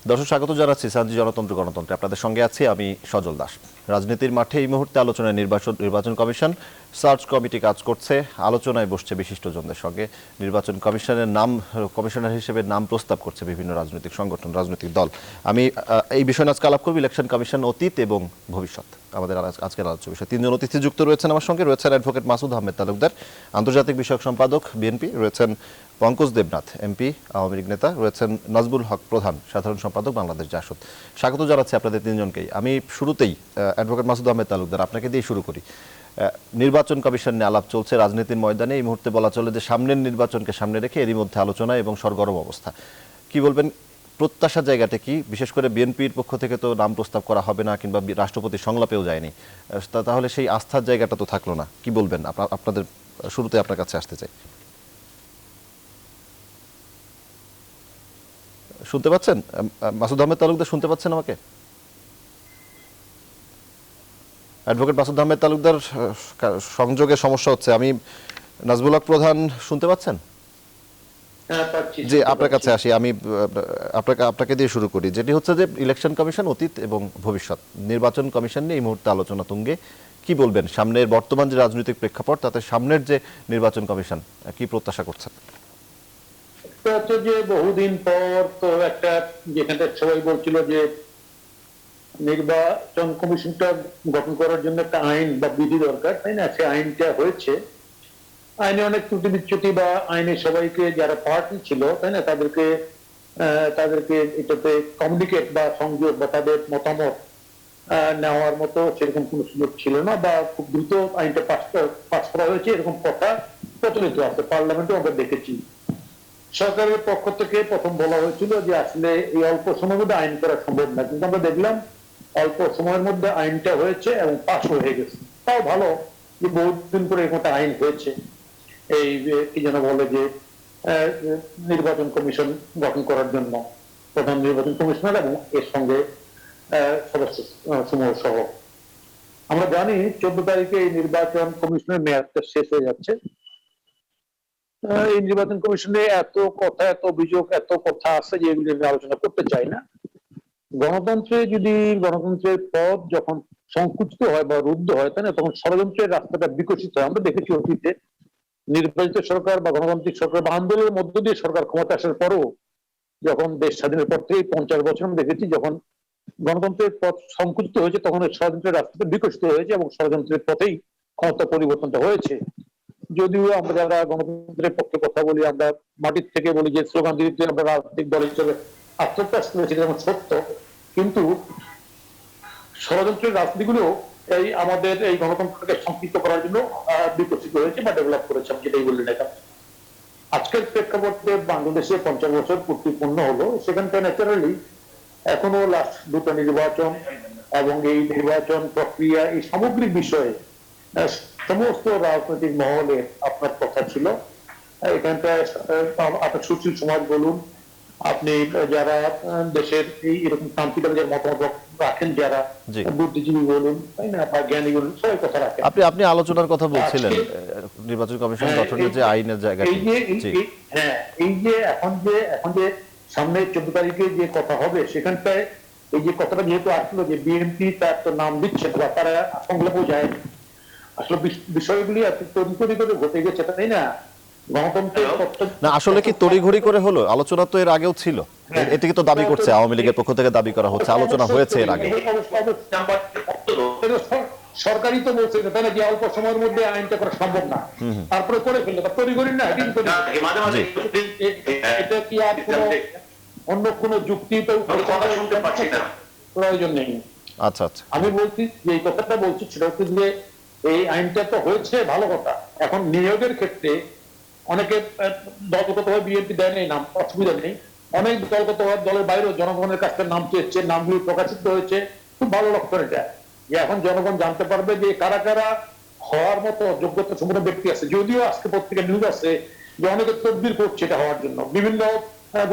দর্শক স্বাগত জানাচ্ছি সানজি জনতন্ত্র গণতন্ত্রে। আপনাদের সঙ্গে আছি আমি সজল দাস। রাজনীতির মাঠে এই মুহূর্তে আলোচনায় নির্বাচন কমিশন সার্চ কমিটি কাজ করছে, আলোচনায় বসছে বিশিষ্টজনদের সঙ্গে। নির্বাচন কমিশনার হিসেবে নাম প্রস্তাব করছে বিভিন্ন রাজনৈতিক সংগঠন, রাজনৈতিক দল। আমি এই বিষয়ে আজকে আলাপ করব ইলেকশন কমিশন অতীত এবং ভবিষ্যৎ, আমাদের আজকের আলোচ্য বিষয়। তিনজন অতিথি যুক্ত রয়েছেন আমার সঙ্গে। রয়েছেন অ্যাডভোকেট মাসুদ আহমেদ তালুকদার, আন্তর্জাতিক বিষয়ক সম্পাদক বিএনপি। রয়েছেন পঙ্কজ দেবনাথ, এমপি আওয়ামী লীগ নেতা। রয়েছেন নাজবুল হক প্রধান, সাধারণ সম্পাদক বাংলাদেশ জাসদ। স্বাগত জানাচ্ছি আপনাদের তিনজনকেই। আমি শুরুতেই অ্যাডভোকেট মাসুদ আহমেদ তালুকদার, আপনাকে দিয়ে শুরু করি। নির্বাচন কমিশন নিয়ে আলাপ চলছে রাজনীতির ময়দানে। এই মুহূর্তে বলা চলে যে সামনের নির্বাচনকে সামনে রেখে এরই মধ্যে আলোচনা এবং সরগরম অবস্থা। কি বলবেন, প্রত্যাশার জায়গাটা কি? বিশেষ করে বিএনপির পক্ষ থেকে তো নাম প্রস্তাব করা হবে না, কিংবা রাষ্ট্রপতির সংলাপেও যায়নি, তাহলে সেই আস্থার জায়গাটা তো থাকলো না। কি বলবেন? আপনাদের শুরুতে আপনার কাছে আসতে চাই। শুনতে পাচ্ছেন মাসুদ আহমেদ তালুকদার? শুনতে পাচ্ছেন আমাকে? অ্যাডভোকেট মাসুদ আহমেদ তালুকদার, সংযোগের সমস্যা হচ্ছে। আমি নাজবুল হক প্রধান, শুনতে পাচ্ছেন? জি, আপনার কাছে আসি। আমি আপনাকে দিয়ে শুরু করি। যেটি হচ্ছে যে ইলেকশন কমিশন অতীত এবং ভবিষ্যৎ, নির্বাচন কমিশন নিয়ে এই মুহূর্তে আলোচনা তুঙ্গে। কি বলবেন সামনের বর্তমান যে রাজনৈতিক প্রেক্ষাপট, তাতে সামনের যে নির্বাচন কমিশন কি প্রত্যাশা করছেন? হচ্ছে যে বহুদিন পর তো একটা, যেখানে সবাই বলছিল যে নির্বাচন কমিশনটা গঠন করার জন্য একটা আইন বা বিধি দরকার, তাই না? সে আইনটা হয়েছে। আইনে অনেক ত্রুটি বিচ্যুতি বা আইনে সবাইকে যারা পার্টি ছিল, তাই না, তাদেরকে এটাতে কমিউনিকেট বা সংযোগ বা তাদের মতামত নেওয়ার মতো সেরকম কোনো সুযোগ ছিল না, বা খুব দ্রুত আইনটা পাস করা হয়েছে এরকম কথা প্রচলিত আছে। পার্লামেন্টে আমরা দেখেছি। সরকারের পক্ষ থেকে প্রথম বলা হয়েছিল যে আসলে এই অল্প সময়ের মধ্যে আইন করা সম্ভব না, কিন্তু আমরা দেখলাম অল্প সময়ের মধ্যে আইনটা হয়েছে এবং পাস হয়ে গেছে। তাও ভালো যে বহুদিন করে এরকম একটা আইন হয়েছে। এই কি যেন বলে যে নির্বাচন কমিশন গঠন করার জন্য প্রধান নির্বাচন কমিশনার এবং এর সঙ্গে সদস্য সমূহ সহ। আমরা জানি 14 তারিখে এই নির্বাচন কমিশনের মেয়াদটা শেষ হয়ে যাচ্ছে। এই নির্বাচন কমিশনে এত কথা, এত অভিযোগ, এত কথা আছে যে এগুলি আলোচনা করতে চাই না। গণতন্ত্রের পথ যখন সংকুচিত হয় বা রুদ্ধ হয়, তাই না, তখন ষড়যন্ত্রের রাস্তাটা বিকশিত হয়। আমরা দেখেছি অতীতে নির্বাচিত সরকার বা গণতান্ত্রিক সরকার বা আন্দোলনের মধ্য দিয়ে সরকার ক্ষমতা আসার পরও, যখন দেশ স্বাধীনের পর থেকে 50 বছর আমরা দেখেছি, যখন গণতন্ত্রের পথ সংকুচিত হয়েছে তখন ষড়যন্ত্রের রাস্তাটা বিকশিত হয়েছে এবং ষড়যন্ত্রের পথেই ক্ষমতা পরিবর্তনটা হয়েছে। যদিও আমরা যারা গণতন্ত্রের পক্ষে কথা বলি, আমরা মাটির থেকে বলি যে স্লোগান দিতে আমরা রাজনৈতিক দল হিসেবে আত্মপ্রকাশ করেছি, যেমন সত্য, কিন্তু ষড়যন্ত্রের রাজনীতিগুলো এই আমাদের এই গণতন্ত্রকে সংক্ষিপ্ত করার জন্য বিকশিত হয়েছে বা ডেভেলপ করেছে, আমি যেটাই বললেন না। আজকের প্রেক্ষাপটে বাংলাদেশে 50 বছর পূর্তিপূর্ণ হলো, সেখানটা ন্যাচারালি এখনো লাস্ট দুটো নির্বাচন এবং এই নির্বাচন প্রক্রিয়া, এই সামগ্রিক বিষয়ে সমস্ত রাজনৈতিক মহলে আপনার কথা ছিল। এখানটায় আপনার সুশীল সমাজ বলুন, আপনি যারা দেশের এই এরকম ক্রান্তিকারী মতামত রাখেন, যারা বুদ্ধিজীবী বলুন, তাই না, বা জ্ঞানী বলুন, সবাই কথা রাখেন। আপনি আলোচনার কথা বলছিলেন নির্বাচন কমিশন গঠনের যে আইনের জায়গাটি। হ্যাঁ, এই যে এখন যে সামনে 14 তারিখে যে কথা হবে, সেখানটায় এই যে কথাটা যেহেতু আসলো যে বিএনপি তার তো নাম দিচ্ছে বা তারা সংলাপও যায়, আসলে বিষয়গুলি এত তড়িঘড়ি করে ঘটে গেছে, তাই না? না, আসলে কি তড়িঘড়ি করে হলো? আলোচনা তো এর আগেও ছিল, এটিকে তো দাবি করছে আওয়ামী লীগের পক্ষ থেকে, দাবি করা হচ্ছে আলোচনা হয়েছে এর আগে। সরকারই তো বলছে, তাই না, যে অল্প সময়ের মধ্যে আইনটা করা সম্ভব না, তারপরে করে ফেললো। তড়িঘড়ি না, এটা কি আর কোনো অন্য কোনো যুক্তি প্রয়োজন নেই। আচ্ছা আচ্ছা, আমি বলছি যে এই কথাটা বলছি সেটা হচ্ছে যে এই আইনটা তো হয়েছে, ভালো কথা। এখন নিয়োগের ক্ষেত্রে অনেকে দলগতভাবে বিএনপি দেয় নেই নাম, অসুবিধা নেই। অনেক দলগতভাবে দলের বাইরেও জনগণের কাছে নাম চেয়েছে, নামগুলি প্রকাশিত হয়েছে। খুব ভালো লক্ষণ এটা, যে এখন জনগণ জানতে পারবে যে কারা কারা হওয়ার মতো যোগ্যতা সম্পন্ন ব্যক্তি আছে। যদিও আজকে পত্রিকা নিউজ আছে যে অনেকে তদবির করছে এটা হওয়ার জন্য, বিভিন্ন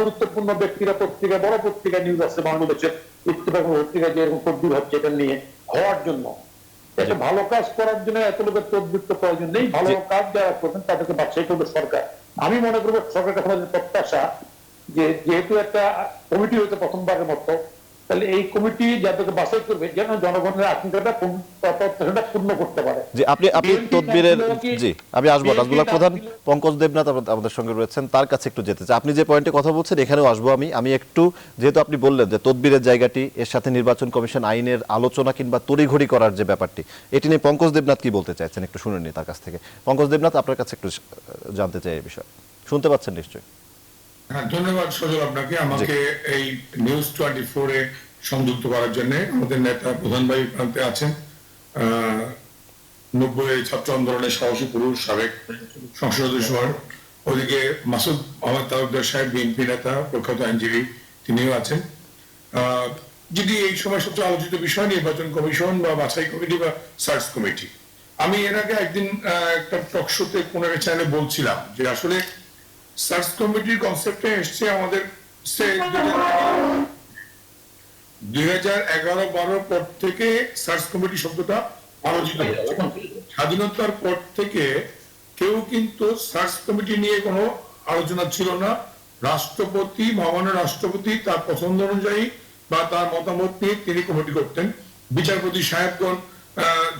গুরুত্বপূর্ণ ব্যক্তিরা পত্রিকা, বড় পত্রিকা নিউজ আছে বাংলাদেশের, ইত্তেফাক পত্রিকা যে এরকম তদবির হচ্ছে এটা নিয়ে হওয়ার জন্য। একটা ভালো কাজ করার জন্য এত লোকের তদবির তো প্রয়োজন নেই। ভালো কাজ যারা করবেন তাদেরকে বাছাই করবে সরকার। আমি মনে করবো সরকারের কাছে প্রত্যাশা যে যেহেতু একটা কমিটি হয়েছে প্রথমবারের মতো, তাহলে এই কমিটি যাদেরকে বাছাই করবে যেন জনগণের আকাঙ্ক্ষাটা প্রত্যাশাটা পূর্ণ করতে পারে। জি, আপনি BNP তদবিরের চাচ্ছিল কি- জি আমি আসবো BNP নাজমুল হক প্রধান চাচ্ছিল- পঙ্কজ দেবনাথ আমাদের সঙ্গে রয়েছেন, তার কাছে একটু যেতে চাই। আপনি যে পয়েন্টে কথা বলছেন এখানেও আসবো আমি একটু, যেহেতু আপনি বললেন যে তদবিরের জায়গাটি এর সাথে নির্বাচন কমিশন আইনের আলোচনা কিংবা তড়িঘড়ি করার যে ব্যাপারটি, এটি নিয়ে পঙ্কজ দেবনাথ কি বলতে চাইছেন একটু শুনে নি তার কাছ থেকে। পঙ্কজ দেবনাথ, আপনার কাছে একটু জানতে চাই এই বিষয়ে, শুনতে পাচ্ছেন নিশ্চয়ই? হ্যাঁ, ধন্যবাদ সজল আপনাকে আমাকে এই নিউজ 24 এ সংযুক্ত করার জন্য। আমাদের নেতা প্রধান ভাই প্রান্তে আছেন, 90 ছাত্র আন্দোলনের সাহসী পুরুষ সাবেক সংসদ সদস্য, ওদিকে মাসুদ আহমেদ তালুকদার সাহেব বিএনপি নেতা প্রখ্যাত আইনজীবী, তিনিও আছেন। যদি এই সময় সবচেয়ে আলোচিত বিষয় নির্বাচন কমিশন বা বাছাই কমিটি বা সার্চ কমিটি, আমি এর আগে একদিন একটা টক শোতে কোন একটা চ্যানেলে বলছিলাম যে আসলে সার্চ কমিটির কনসেপ্টে এসছে আমাদের 2011-12 পর থেকে সার্চ কমিটি শব্দটা আলোচিত হচ্ছে। স্বাধীনতার পর থেকে কেউ কিন্তু সার্চ কমিটি নিয়ে কোনো আলোচনা ছিল না। রাষ্ট্রপতি, মহামান্য রাষ্ট্রপতি তার পছন্দ অনুযায়ী বা তার মতামত নিয়ে তিনি কমিটি করতেন। বিচারপতি সাহেবগণ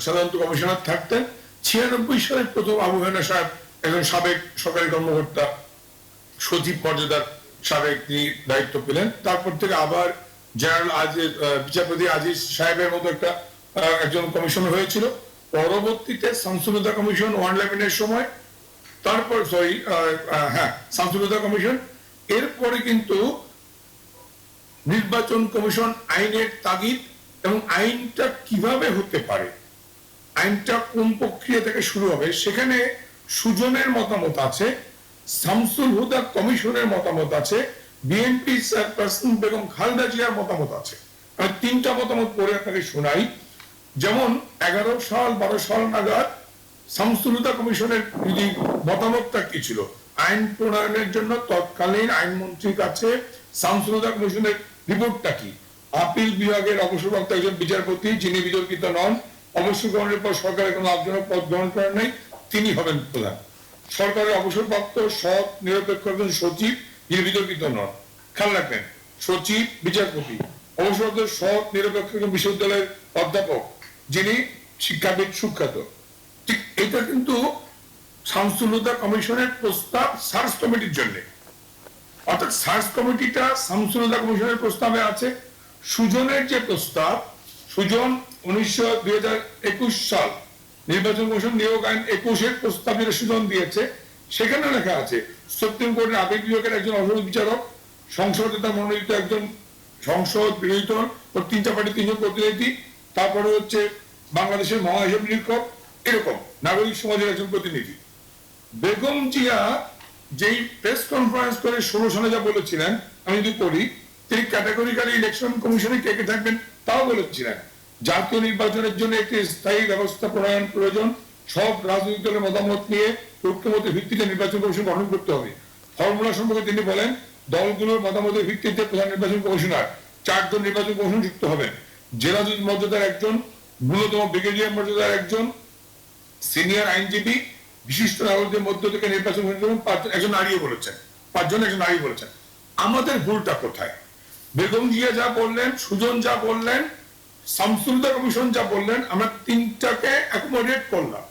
সাধারণত কমিশনার থাকতেন। 96 সালের প্রথম আবু হেনা সাহেব, একজন সাবেক সরকারি কর্মকর্তা, সচিব মর্যাদার সাবেক তিনি দায়িত্ব পেলেন। তারপর থেকে আবার জেনারেল বিচারপতি আজিজ সাহেবের মতো একজন কমিশনার হয়েছিল। পরবর্তীতে শামসুল-হুদা কমিশন 111-এর সময়, তারপর শামসুল-হুদা কমিশন, এরপরে কিন্তু নির্বাচন কমিশন আইনের তাগিদ এবং আইনটা কিভাবে হতে পারে, আইনটা কোন প্রক্রিয়া থেকে শুরু হবে, সেখানে সুজনের মতামত আছে, শামসুল হুদা কমিশনের মতামত আছে, বিএনপি চেয়ারপারসন বেগম খালেদা জিয়ার মতামত আছে। আমি তিনটা মতামত পড়ে আপনাকে শোনাই। যেমন 11 সাল 12 সাল নাগাদ শামসুল হুদা কমিশনের মতামতটা কি ছিল, আইন প্রণয়নের জন্য তৎকালীন আইনমন্ত্রীর কাছে শামসুল হুদা কমিশনের রিপোর্টটা কি। আপিল বিভাগের অবসরপ্রাপ্ত একজন বিচারপতি যিনি বিতর্কিত নন, অবসর গ্রহণের পর সরকারের কোনো লাভজনক পদ গ্রহণ করেন নাই, তিনি হবেন প্রধান। সরকারের অবসরপ্রাপ্ত সৎ নিরপেক্ষ একজন সচিব যিনি বিতর্কিত নন, খেয়াল রাখবেন, সচিব বিচারপতি, অবসরপ্রাপ্ত সৎ নিরপেক্ষ একজন বিশ্ববিদ্যালয়ের অধ্যাপক যিনি শিক্ষাবিদ সুখ্যাত। ঠিক এটা কিন্তু শামসুল হুদা কমিশনের প্রস্তাব সার্চ কমিটির জন্য। অর্থাৎ সার্চ কমিটিটা শামসুল হুদা কমিশনের প্রস্তাবে আছে। সুজনের যে প্রস্তাব, সুজন 2021 সাল নির্বাচন কমিশন নিয়োগ আইন 21-এর প্রস্তাব যেটা সুজন দিয়েছে, সেখানে লেখা আছে সুপ্রিম কোর্টের আপিল বিভাগের একজন অবসর বিচারক, সংসদ নেতা মনোনীত একজন সংসদ বিরোধী দল ও তিনটা পার্টি 3 জন প্রতিনিধি, তারপরে হচ্ছে বাংলাদেশের মহাহিসাব নিরীক্ষক, এরকম নাগরিক সমাজের একজন প্রতিনিধি। বেগম জিয়া যেই প্রেস কনফারেন্স করে 16 সালে যা বলেছিলেন, আমি যদি পড়ি, তিনি ক্যাটাগরিক্যালি ইলেকশন কমিশনে কে কে থাকবেন তাও বলেছিলেন। জাতীয় নির্বাচনের জন্য একটি স্থায়ী ব্যবস্থা প্রণয়ন প্রয়োজন, সব রাজনৈতিক দলের মতামত নিয়ে ঐক্যমতের ভিত্তিতে নির্বাচন কমিশন গঠন করতে হবে। ফর্মুলা সম্পর্কে তিনি বলেন, দলগুলোর মতামতের ভিত্তিতে প্রধান নির্বাচন কমিশনার 4 জন নির্বাচন কমিশন যুক্ত হবেন। জেলা জজ মর্যাদার একজন, ন্যূনতম ব্রিগেডিয়ার মর্যাদার একজন, সিনিয়র আইনজীবী, বিশিষ্ট নাগরিকদের মধ্য থেকে নির্বাচন কমিশন 5 জন, একজন নারীও বলেছেন, 5 জন একজন নারী বলেছেন। আমাদের ভুলটা কোথায়? বেগম জিয়া যা বললেন, সুজন যা বললেন, শামসুল হুদা কমিশন যা বললেন, আমরা তিনটাকে অ্যাকোমোডেট করলাম।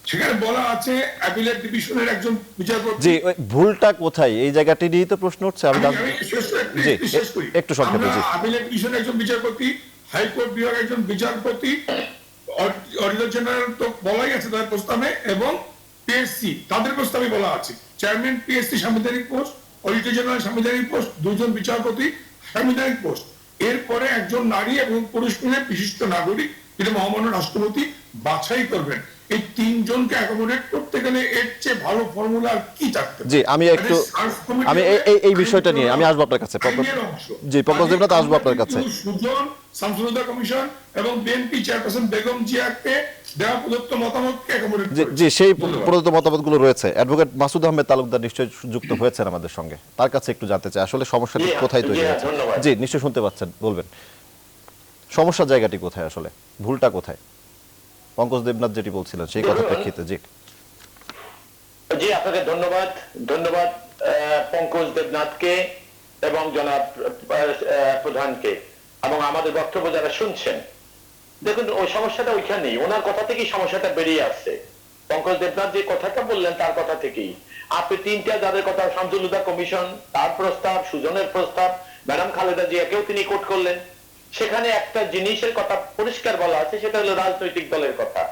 সেখানে বলা আছে অ্যাপিলেট ডিভিশনের একজন বিচারপতি। জি, ভুলটা কোথায় এই জায়গাটি নিয়েই তো প্রশ্ন উঠছে। আমি জি একটু সংক্ষেপে। জি, অ্যাপিলেট ডিভিশনের একজন বিচারপতি, হাইকোর্ট বিভাগের একজন বিচারপতি, অডিটর জেনারেল তো বলাই আছে তাদের প্রস্তাবে, এবং পিএসসি তাদের প্রস্তাবে বলা আছে চেয়ারম্যান পিএসসি সাংবিধানিক পোস্ট, অডিটর জেনারেল সাংবিধানিক পোস্ট, 2 জন বিচারপতি সাংবিধানিক পোস্ট, এরপরে একজন নারী এবং পুরুষ মিলে বিশিষ্ট নাগরিক যেটা মহামান্য রাষ্ট্রপতি বাছাই করবেন। এই 3 জনকে অ্যাকোমোডেট করতে গেলে এর চেয়ে ভালো ফর্মুলা কি থাকতে পারে? জি, আমি এই বিষয়টা নিয়ে আমি আসবো আপনার কাছে। জি, পঙ্কজ দেবনাথ, আসবো আপনার কাছে। সুজন, শামসুল হুদা কমিশন এবং বিএনপি চেয়ারপারসন বেগম জিয়াকে দেওয়া প্রদত্ত মতামতকে অ্যাকোমোডেট জি জি সেই প্রদত্ত মতামতগুলো রয়েছে। অ্যাডভোকেট মাসুদ আহমেদ তালুকদার নিশ্চয়ই যুক্ত হয়েছেন আমাদের সঙ্গে, তার কাছে একটু জানতে চাই আসলে সমস্যাটি কোথায় তৈরি হয়েছে। জি, নিশ্চয়ই শুনতে পাচ্ছেন, বলবেন সমস্যার জায়গাটি কোথায়, আসলে ভুলটা কোথায়? পঙ্কজ দেবনাথ যেটি বলছিলেন সেই কথা প্রেক্ষিতে। জি জি, আপনাকে ধন্যবাদ পঙ্কজ দেবনাথকে এবং জনাব প্রধানকে এবং আমাদের বক্তব্য যারা শুনছেন, দেখুন ওই সমস্যাটা ওইখানেই, ওনার কথা থেকেই সমস্যাটা বেরিয়ে আসছে। পঙ্কজ দেবনাথ যে কথাটা বললেন তার কথা থেকেই আপনি তিনটা যাদের কথা, শামসুল হুদা কমিশন, তার প্রস্তাব, সুজনের প্রস্তাব, ম্যাডাম খালেদা জিয়াকেও তিনি কোট করলেন, সেখানে একটা জিনিসের কথা পরিষ্কার বলা আছে, সেটা হলো রাজনৈতিক দলের কথা,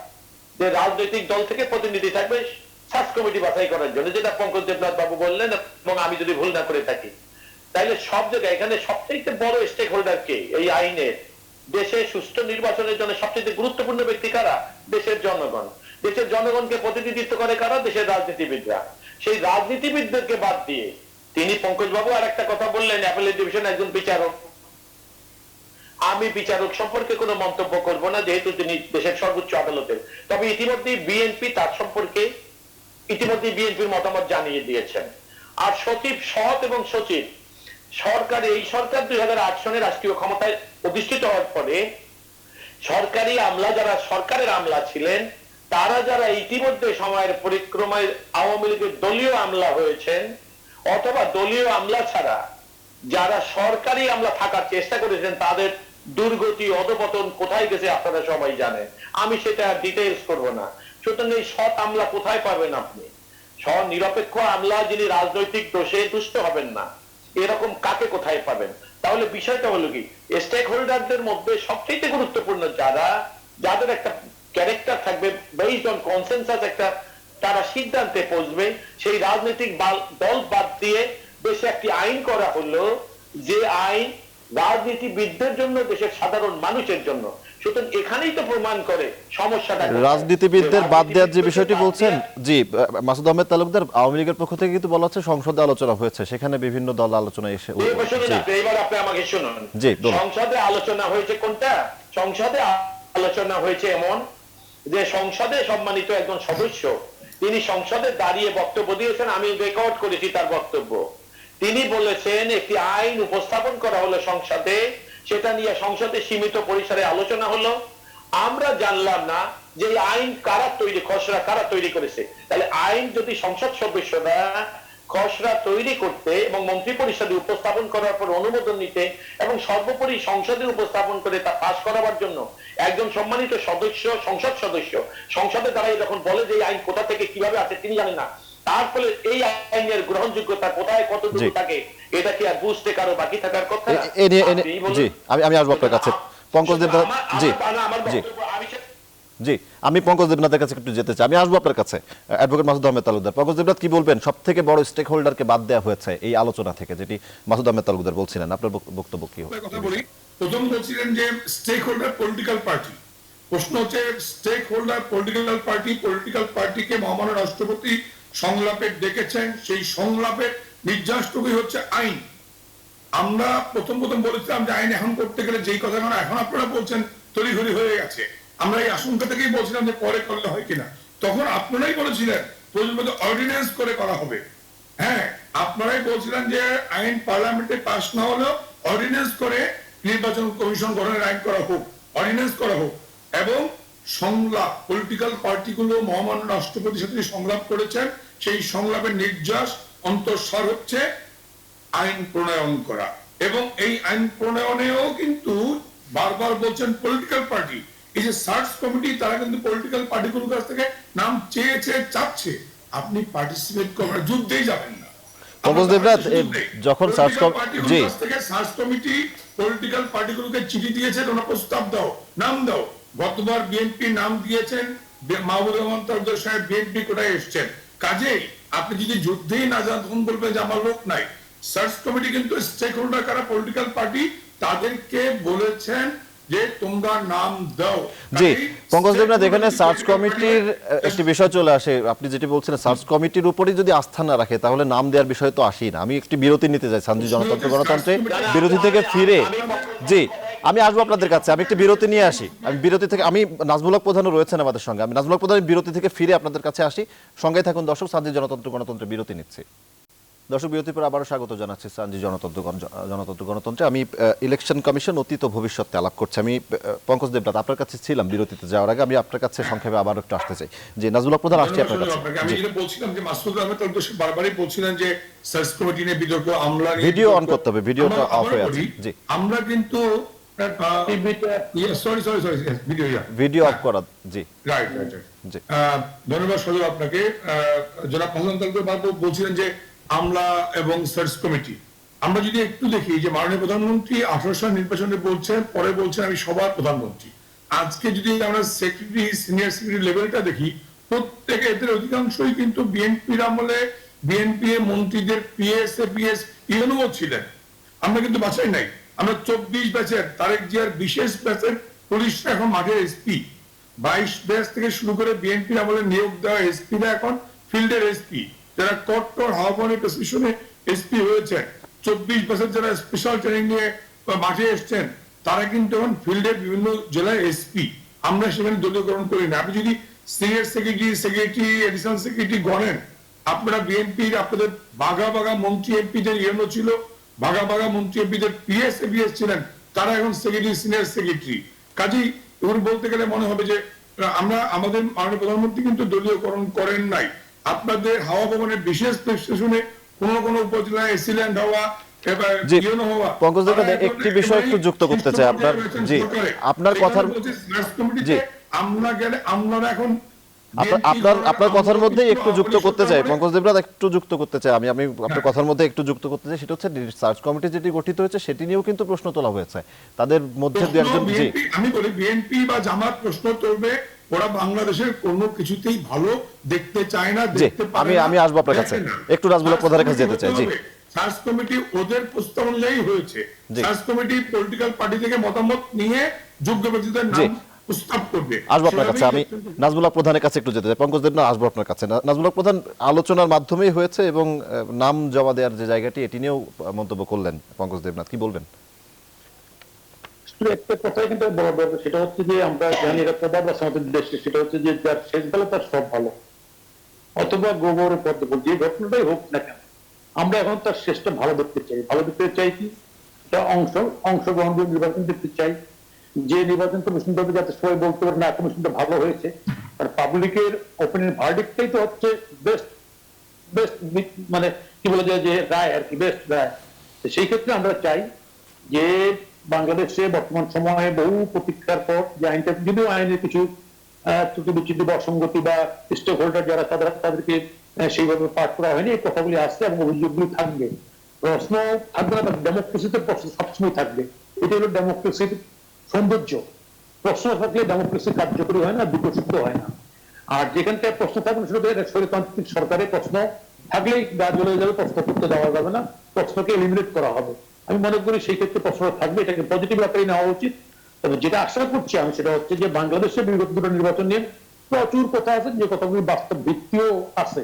যে রাজনৈতিক দল থেকে প্রতিনিধি থাকবে সার্চ কমিটি বাছাই করার জন্য, যেটা পঙ্কজ দেবনাথ বাবু বললেন এবং আমি যদি ভুল না করে থাকি। তাইলে সব জায়গায় এখানে সবচেয়ে বড় স্টেক হোল্ডার কে এই আইনের? দেশে সুষ্ঠু নির্বাচনের জন্য সবচেয়ে গুরুত্বপূর্ণ ব্যক্তি কারা? দেশের জনগণ। দেশের জনগণকে প্রতিনিধিত্ব করে কারা? দেশের রাজনীতিবিদরা। সেই রাজনীতিবিদদেরকে বাদ দিয়ে তিনি পঙ্কজ বাবু আর একটা কথা বললেন, অ্যাপেলেট ডিভিশন একজন বিচারক। আমি বিচারক সম্পর্কে কোনো মন্তব্য করব না, যেহেতু তিনি দেশের সর্বোচ্চ আদালতের। তবে ইতিমধ্যেই বিএনপি তার সম্পর্কে বিএনপির মতামত জানিয়ে দিয়েছেন। আর সচিব, সৎ এবং সচিব সরকার, এই সরকার 2008 সনে রাষ্ট্রীয় ক্ষমতায় অধিষ্ঠিত হওয়ার পরে সরকারি আমলা যারা সরকারের আমলা ছিলেন, তারা যারা ইতিমধ্যে সময়ের পরিক্রমায় আওয়ামী লীগের দলীয় আমলা হয়েছেন, অথবা দলীয় আমলা ছাড়া যারা সরকারি আমলা থাকার চেষ্টা করেছেন, তাদের দুর্গতি, অধপতন কোথায় গেছে আপনারা সবাই জানেন। আমি সেটা ডিটেইলস করব না। সুতরাং এই সৎ আমলা কোথায় পাবেন আপনি? নিরপেক্ষ আমলা যিনি রাজনৈতিক দোষে দুষ্ট হবেন না, এরকম কাকে কোথায় পাবেন? তাহলে বিষয়টা হলো কি, স্টেক হোল্ডারদের মধ্যে সবচেয়ে গুরুত্বপূর্ণ যাদের একটা ক্যারেক্টার থাকবে, বেসড অন কনসেনসাস, একটা তারা সিদ্ধান্তে পৌঁছবে, সেই রাজনৈতিক দল বাদ দিয়ে দেশে একটি আইন করা হলো, যে আইন রাজনীতিবিদদের জন্য, দেশের সাধারণ মানুষের জন্য। সুতরাং এখানেই তো প্রমাণ করে সমস্যাটা। রাজনীতিবিদদের বাদ দেওয়ার যে বিষয়টি বলছেন, জি মাসুদ আহমেদ তালুকদার, আওয়ামী লীগের পক্ষ থেকে কিন্তু বলা হচ্ছে সংসদে আলোচনা হয়েছে, সেখানে বিভিন্ন দল আলোচনা এসে। এবার আপনি আমাকে শুনুন, সংসদে আলোচনা হয়েছে কোনটা? সংসদে আলোচনা হয়েছে এমন যে সংসদে সম্মানিত একজন সদস্য, তিনি সংসদে দাঁড়িয়ে বক্তব্য দিয়েছেন, আমি রেকর্ড করেছি তার বক্তব্য। তিনি বলেছেন একটি আইন উপস্থাপন করা হলো সংসদে, সেটা নিয়ে সংসদে সীমিত পরিসরে আলোচনা হলো। আমরা জানলাম না যে আইন কারা তৈরি, খসড়া কারা তৈরি করেছে। তাহলে আইন যদি সংসদ সদস্যরা খসড়া তৈরি করতে এবং মন্ত্রী পরিষদে উপস্থাপন করার পর অনুমোদন নিতে এবং সর্বোপরি সংসদে উপস্থাপন করে তা পাশ করাবার জন্য একজন সম্মানিত সদস্য, সংসদ সদস্য সংসদে দাঁড়িয়ে যখন বলে যে এই আইন কোথা থেকে কিভাবে আছে তিনি জানেন না, তার ফলে এই আইনের গ্রহণযোগ্যতা কোথায় কতটুকু থাকে, এটা কি আর বুঝতে কারো বাকি থাকার কথা? জি, আমি আসবো আপনার কাছে। পঙ্কজ দেবনাথ, জি জি জি, আমি পঙ্কজ দেবনাথের কাছে একটু যেতে চাই, আমি আসবো আপনার কাছে। অ্যাডভোকেট মাসুদ আহমেদ তালুকদার, পঙ্কজ দেবনাথ কি বলবেন? সব থেকে বড় স্টেক হোল্ডারকে বাদ দেওয়া হয়েছে এই আলোচনা থেকে, যেটি মাসুদ আহমেদ তালুকদার বলছিলেন, আপনার বক্তব্য কি হবে? কথা বলি, প্রথম বলছিলেন যে স্টেক হোল্ডার পলিটিক্যাল পার্টি। প্রশ্ন হচ্ছে স্টেক হোল্ডার পলিটিক্যাল পার্টিকে মহামান্য রাষ্ট্রপতি সংলাপে ডেকেছেন, সেই সংলাপের নির্যাসটুকুই হচ্ছে আইন। আমরা প্রথম বলেছিলাম যে আইন এখন করতে গেলে যেই কথা এখন আপনারা বলছেন তড়িঘড়ি হয়ে গেছে, আমরা এই আশঙ্কা থেকেই বলছিলাম যে পরে করলে হয় কিনা। তখন আপনারাই বলেছিলেন প্রয়োজন অর্ডিন্যান্স করে করা হবে। হ্যাঁ, আপনারাই বলছিলেন যে আইন পার্লামেন্টে পাস না হলেও অর্ডিন্যান্স করে নির্বাচন কমিশন গঠনের আইন করা হোক, অর্ডিন্যান্স করা হোক। এবং সংলাপ, পলিটিক্যাল পার্টিগুলো মহামান্য রাষ্ট্রপতির সাথে সংলাপ করেছেন, সেই সংলাপের নির্যাস অন্তঃসার হচ্ছে আইন প্রণয়ন করা। এবং এই আইন প্রণয়নেও কিন্তু বারবার বলছেন পলিটিক্যাল পার্টি, এই যে সার্চ কমিটি, তারা কিন্তু পলিটিক্যাল পার্টিগুলোর কাছ থেকে নাম চেয়েছে, চাচ্ছে। আপনি পার্টিসিপেট করার যুদ্ধেই যাবেন না। পঙ্কজ দেবনাথ, যখন সার্চ কমিটি পলিটিক্যাল পার্টিগুলোকে চিঠি দিয়েছে, তোমরা প্রস্তাব দাও, নাম দাও। গতবার বিএনপি নাম দিয়েছেন, মাহবুবুর রহমান তালুকদার সাহেব বিএনপি কোটায় এসেছেন। কাজেই আপনি যদি যুদ্ধেই না যান তখন বলবেন যে আমার লোক নাই। সার্চ কমিটি কিন্তু স্টেক হোল্ডার কারা, পলিটিক্যাল পার্টি, তাদেরকে বলেছেন যে তোমরা নাম দাও। জি পঙ্কজ দেবনাথ, এখানে সার্চ কমিটির একটি বিষয় চলে আসে। আপনি যেটি বলছেন সার্চ কমিটির উপরই যদি আস্থা না রাখে তাহলে নাম দেওয়ার বিষয় তো আসেই না। আমি একটি বিরতি নিতে চাই সানজি জনতন্ত্র গণতন্ত্রে, বিরতি থেকে ফিরে জি আমি আসবো আপনাদের কাছে। আমি একটি বিরতি নিয়ে আসি, আমি বিরতি থেকে, আমি নাজমুল হক প্রধানও রয়েছেন আমাদের সঙ্গে, আমি নাজমুল হক প্রধান বিরতি থেকে ফিরে আপনাদের কাছে আসি। সঙ্গে থাকুন দর্শক, সানজি জনতন্ত্র গণতন্ত্রে বিরতি নিচ্ছি। দর্শক বিরতির পর আবারও স্বাগত জানাচ্ছি সানজি জনতন্ত্র গণতন্ত্রে। আমি ইলেকশন কমিশন অতীত ও ভবিষ্যতে আলাপ করছি। আমি পঙ্কজ দেবনাথ আপনার কাছে ছিলাম বিরতিতে যাওয়ার আগে, আমি আপনার কাছে সংক্ষেপে আবার একটু আসতে চাই। যে নাজমুল হক প্রধান আসছে আপনার কাছে। আমি যেটা বলছিলাম যে মাসুদ আহমেদ তলদোষী বারবারই বলছিলেন যে সার্চ কমিটি নিয়ে বিতর্ক, আমলা ভিডিও অন করতে হবে, ভিডিওটা অফ হয়ে আছে। জি, আমরা কিন্তু ভিডিও অফ করা। জি রাইট। জি ধন্যবাদ সজল আপনাকে। জনাব হাসান তালুকদার বাবু বলছিলেন যে আমলা এবং সার্চ কমিটি, আমরা যদি একটু দেখি যে মাননীয় প্রধানমন্ত্রী 18 সাল নির্বাচনে বলছেন, পরে বলছেন আমি সবার প্রধানমন্ত্রী। আজকে যদি আমরা সেক্রেটারি, সিনিয়র সেক্রেটারি লেভেলটা দেখি, প্রত্যেকে এদের অধিকাংশই কিন্তু বিএনপির আমলে বিএনপি মন্ত্রীদের পিএস ইউএনও ছিলেন। আমরা কিন্তু বাছাই নাই। আমরা 24 ব্যাচের তারেক জিয়ার বিশেষ ব্যাচের পুলিশরা এখন মাঠের এসপি, 22 ব্যাচ থেকে শুরু করে বিএনপির আমলে নিয়োগ দেওয়া এসপিরা এখন ফিল্ডের এসপি, যারা কট্টর হাওয়াপানি প্রেসক্রিপশনে এসপি হয়েছে। 24 ব্যাচের যারা স্পেশাল ট্রেনিং নিয়ে মাঠে এসছেন, তারা কিন্তু এখন ফিল্ডের বিভিন্ন জেলায় এসপি। আমরা সেখানে দলীয়করণ করি না। আপনি যদি সিনিয়র সেক্রেটারি, এডিশনাল সেক্রেটারি গণেন, আপনারা বিএনপির আপনাদের বাঘা বাঘা মন্ত্রী এমপিদের ইউএনও ছিল, বাঘা বাঘা মন্ত্রী এমপিদের পিএস ছিলেন, তারা এখন সেক্রেটারি, সিনিয়র সেক্রেটারি। কাজেই এগুলো বলতে গেলে মনে হবে যে আমরা আমাদের মাননীয় প্রধানমন্ত্রী কিন্তু দলীয়করণ করেন নাই। আপনাদের হাওয়া ভবনের বিশেষ স্টেশনে কোন উপজেলায় এসিল্যান্ড হওয়া, জি পঙ্কজ দেবনাথ একটি বিষয় একটু যুক্ত করতে চাই আপনার। জি আপনার কথার জি আমরা গেলে আমরা এখন আপনার কথার মধ্যে একটু যুক্ত করতে চাই পঙ্কজ দেবনাথ, একটু যুক্ত করতে চাই আমি আপনার কথার মধ্যে একটু যুক্ত করতে চাই। সেটা হচ্ছে সার্চ কমিটি যেটি গঠিত হয়েছে সেটি নিয়েও কিন্তু প্রশ্ন তোলা হয়েছে, তাদের মধ্যে দু একজন। জি আমি বলি বিএনপি বা জামাত প্রশ্ন তুলবে, ওরা বাংলাদেশের কোনো কিছুতেই ভালো দেখতে চায় না, দেখতে পারে না। আমি আসবো আপনার কাছে, একটু নাজমুল হক প্রধানের কাছে যেতে চাই। জি সার্চ কমিটি ওদের প্রস্তাব অনুযায়ী হয়েছে। সার্চ কমিটি পলিটিক্যাল পার্টি থেকে মতামত নিয়ে যোগ্য ব্যক্তিদের নাম প্রস্তাব করবে। আসবো আপনার কাছে, আমি নাজমুল হক প্রধানের কাছে একটু যেতে চাই। পঙ্কজ দেবনাথ আসবো আপনার কাছে। নাজমুল হক প্রধান আলোচনার মাধ্যমেই হয়েছে এবং নাম জমা দেওয়ার যে জায়গাটি এটি নিয়েও মন্তব্য করলেন পঙ্কজ দেবনাথ, কি বলবেন? একটা কথাই কিন্তু বড় দরকার, সেটা হচ্ছে যে আমরা জানি এটা প্রভাব আছে আমাদের দেশে, সেটা হচ্ছে যে যার শেষ ভালো তার সব ভালো, অথবা গোবরের পদ্ম, যে ঘটনাটাই হোক না কেন আমরা এখন তার শেষটা ভালো দেখতে চাই। ভালো দেখতে চাই কি, অংশগ্রহণ নির্বাচন দেখতে চাই, যে নির্বাচন কমিশন হবে যাতে সবাই বলতে পারে না কমিশনটা ভালো হয়েছে। আর পাবলিকের ওপিনিয়ন ভার্ডিক্টটাই তো হচ্ছে বেস্ট মানে কি বলা যায় যে রায় আর কি, বেস্ট রায়। সেই ক্ষেত্রে আমরা চাই যে বাংলাদেশে বর্তমান সময়ে বহু প্রতীক্ষার পর যে আইনটা, যদিও আইনের কিছু ত্রুটি বিচ্যুতি বা অসঙ্গতি বা স্টেক হোল্ডার যারা তাদেরকে সেইভাবে পাঠ করা হয়নি, এই কথাগুলি আসছে এবং অভিযোগগুলি থাকবে। প্রশ্ন থাকবে না, ডেমোক্রেসিতে প্রশ্ন সবসময় থাকবে। এটা হলো ডেমোক্রেসির সৌন্দর্য। প্রশ্ন থাকলে ডেমোক্রেসি কার্যকরী হয় না, বিকশিত হয় না। আর যেখানটায় প্রশ্ন থাকবে সেটা স্বৈরতান্ত্রিক সরকারের প্রশ্ন থাকলেই গা জ্বলে যাবে, প্রশ্ন করতে দেওয়া যাবে না, প্রশ্নকে এলিমিনেট করা হবে। আমি মনে করি সেই ক্ষেত্রে প্রশ্ন থাকবে, এটাকে পজিটিভ আকারে নেওয়া উচিত। তবে যেটা আশা করছি আমি সেটা হচ্ছে যে বাংলাদেশের বিগত দুটো নির্বাচন নিয়ে প্রচুর কথা আছে, যে কথাগুলি বাস্তব ভিত্তিও আছে।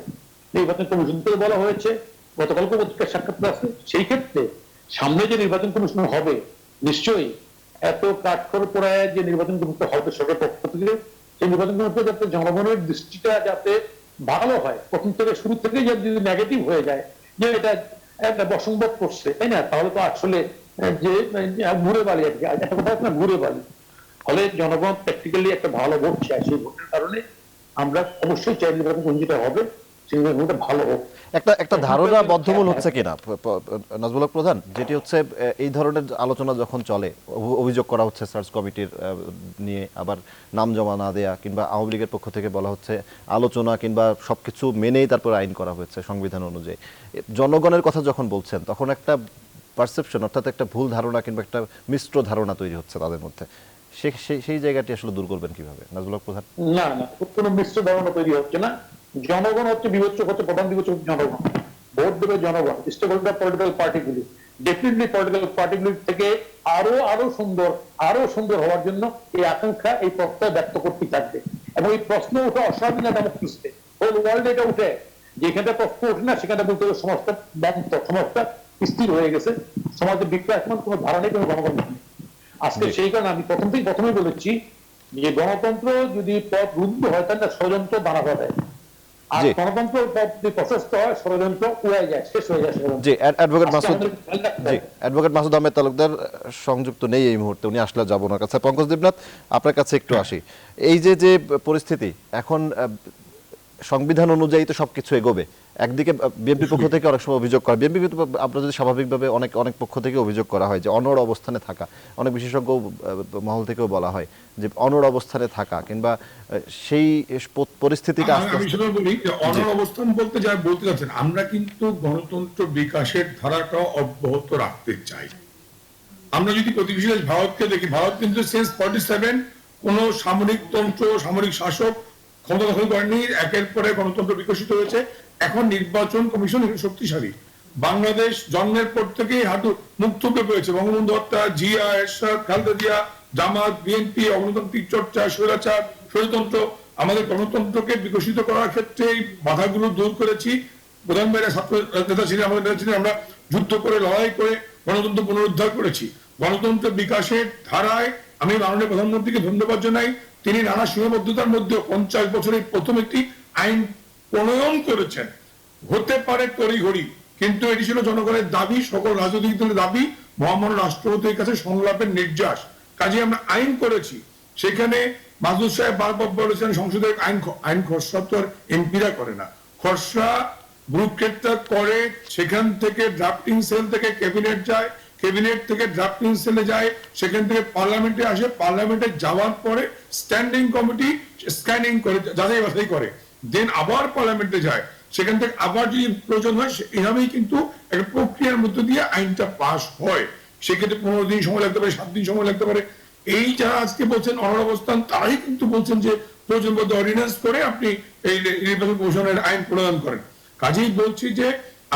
নির্বাচন কমিশন থেকে বলা হয়েছে, গতকালকে পত্রিকার সাক্ষাৎকার আছে। সেই ক্ষেত্রে সামনে যে নির্বাচন কমিশন হবে, নিশ্চয়ই এত কাঠখড় পোড়ায় যে নির্বাচন কমিশন হবে সরকার পক্ষ থেকে, সেই নির্বাচন কমিশন যাতে জনগণের দৃষ্টিটা যাতে ভালো হয়, প্রথম থেকে শুরু থেকে যদি নেগেটিভ হয়ে যায় যে এটা একটা বসংবাদ করছে, তাই না, তাহলে তো আসলে যে ঘুরে বালি আর কি, একটা কথা না ঘুরে বালি। ফলে জনগণ প্র্যাকটিক্যালি একটা ভালো ভোট চায়। সেই ভোটের কারণে আমরা অবশ্যই চাই নির্বাচন যেটা হবে সেই নির্বাচনটা ভালো হোক। একটা ধারণা বদ্ধমূল হচ্ছে কিনা নাজমুল হক প্রধান, যেটি হচ্ছে এই ধরনের আলোচনা যখন চলে, অভিযোগ করা হচ্ছে সার্চ কমিটির নিয়ে, আবার নাম জমা না দেয়া, কিংবা আওয়ামী লীগের পক্ষ থেকে বলা হচ্ছে আলোচনা কিংবা সবকিছু মেনেই তারপর আইন করা হয়েছে সংবিধান অনুযায়ী। জনগণের কথা যখন বলছেন তখন একটা পারসেপশন, অর্থাৎ একটা ভুল ধারণা কিংবা একটা মিশ্র ধারণা তৈরি হচ্ছে তাদের মধ্যে। সেই জায়গাটি আসলে দূর করবেন কিভাবে নাজমুল হক প্রধান? না না, কোনো মিশ্র ধারণা তৈরি হচ্ছে না। জনগণ হচ্ছে বিবেচক, হচ্ছে প্রধান বিবেচক জনগণ, ভোট দেবে জনগণ। স্টেক হোল্ডার পলিটিক্যাল পার্টিগুলি ডেফিনেটলি পলিটিক্যাল পার্টিগুলির থেকে আরো সুন্দর হওয়ার জন্য এই আকাঙ্ক্ষা, এই প্রত্যয় ব্যক্ত করতে থাকবে। এবং এই প্রশ্ন ওঠে অস্বাধীন ডেমোক্রেসিতে, হোল ওয়ার্ল্ড এটা উঠে, যেখানটা প্রশ্ন ওঠে না সেখানটা বলতে হবে সমাজটা ব্যন্ত, সমাজটা স্থির হয়ে গেছে, সমাজের বিক্রয় এখন কোনো ধারা নেই, কোনো জনগণ নেই আজকে। সেই কারণে আমি প্রথমেই বলেছি যে গণতন্ত্র যদি পথ রুদ্ধ হয় তাহলে ষড়যন্ত্র বানাবা দেয়। আর জি। গণতন্ত্র প্রশস্ত হয়, ষড়যন্ত্র উড়ে যায়, শেষ হয়ে যায় ষড়যন্ত্র। জি, অ্যাডভোকেট আজকে মাসুদ, আমাদের খেয়াল রাখতে জি, হবে। অ্যাডভোকেট মাসুদ আহমেদ তালুকদার সংযুক্ত নেই এই মুহূর্তে, উনি আসলে যাবো ওনার কাছে। পঙ্কজ দেবনাথ, আপনার কাছে একটু আসি। এই যে যে পরিস্থিতি এখন, সংবিধান অনুযায়ী তো সবকিছু এগোবে, একদিকে বিএনপি পক্ষ থেকে অনেক সময় অভিযোগ করা, বিএনপি কিন্তু আমরা যদি স্বাভাবিকভাবে অনেক অনেক পক্ষ থেকে অভিযোগ করা হয় যে অনড় অবস্থানে থাকা, অনেক বিশেষজ্ঞ মহল থেকেও বলা হয় যে অনড় অবস্থানে থাকা কিংবা সেই পরিস্থিতিটা আস্তে আমি আস্তে। শুধু বলি যে অনড় অবস্থান বলতে যা বলতে চাচ্ছেন, আমরা কিন্তু গণতন্ত্র বিকাশের ধারাটা অব্যাহত রাখতে চাই। আমরা যদি প্রতিবেশী দেশ ভারতকে দেখি, ভারত কিন্তু সিন্স 47 কোন সামরিক তন্ত্র, সামরিক শাসক ক্ষমতা দখল করেনি, একের পরে গণতন্ত্র বিকশিত হয়েছে। এখন নির্বাচন কমিশন শক্তিশালী। বাংলাদেশ জন্মের পর থেকেই হাঁটু মুখ থুবড়ে পড়েছে। বঙ্গবন্ধু হত্যা, জিয়া, এরশাদ, খালেদা জিয়া, জামাত, বিএনপি, অগণতান্ত্রিক চর্চা, স্বৈরাচার, স্বৈরতন্ত্র, আমাদের গণতন্ত্রকে বিকশিত করার ক্ষেত্রে এই বাধাগুলো দূর করেছি। প্রধান ভাইরা ছাত্র নেতা ছিলেন, আমাদের নেতা ছিলেন, আমরা যুদ্ধ করে, লড়াই করে গণতন্ত্র পুনরুদ্ধার করেছি। গণতন্ত্র বিকাশের ধারায় আমি মাননীয় প্রধানমন্ত্রীকে ধন্যবাদ জানাই। তিনি নানা সীমাবদ্ধতার মধ্যে 50 বছরে প্রথম একটি আইন প্রণয়ন করেছেন। হতে পারে তড়িঘড়ি, কিন্তু এটি ছিল জনগণের দাবি, সকল রাজনৈতিক দলের দাবি, মহামান্য রাষ্ট্রপতির কাছে সংলাপের নির্যাস। কাজে আমরা আইন করেছি। সেখানে মাসুদ সাহেব বারবার বলেছেন সংসদের আইন খসড়া তো আর এমপিরা করে না, খসড়া গ্রুপক্ষেত্রা করে, সেখান থেকে ড্রাফটিং সেল থেকে ক্যাবিনেট যায়, ক্যাবিনেট থেকে ড্রাফটিং সেলে যায়, সেখান থেকে পার্লামেন্টে আসে, পার্লামেন্টে যাওয়ার পরে স্ট্যান্ডিং কমিটি স্ক্যানিং করে, যাচাই বাছাই করে, দেন আবার পার্লামেন্টে যায়, সেখান থেকে আবার যদি প্রয়োজন হয়, এভাবেই কিন্তু একটা প্রক্রিয়ার মধ্য দিয়ে আইনটা পাস হয়। সেক্ষেত্রে 15 দিন সময় লাগতে পারে, 7 দিন সময় লাগতে পারে। এই যারা আজকে বলছেন অনড় অবস্থান, তারাই কিন্তু বলছেন যে প্রয়োজন মধ্যে অর্ডিন্যান্স করে আপনি এই নির্বাচন কমিশনের আইন প্রণয়ন করেন। কাজেই বলছি যে